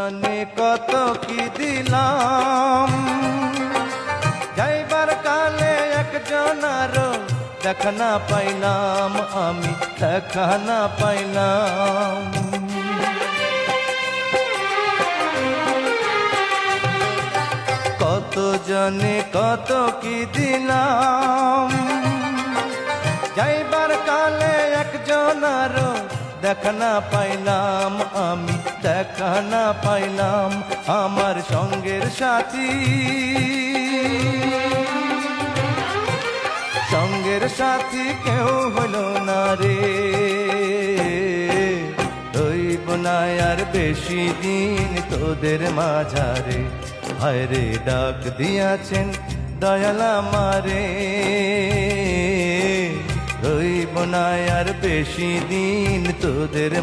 জনে কত কি দিলাম, যাইবার কালে একজনারও দেখা না পাইলাম, আমি দেখা না পাইলাম। কত জনে কত কি দিলাম, যাইবার কালে একজনারও দেখা না পাইলাম, আমি দেখা না পাইলাম। আমার সঙ্গের সাথী, সঙ্গের সাথী কেউ হলো না রে, রইব না আর বেশি দিন তোদের মাঝারে। হায় রে ডাক দিয়াছেন দয়াল আমারে, রইব না আর বেশি দিন তোদের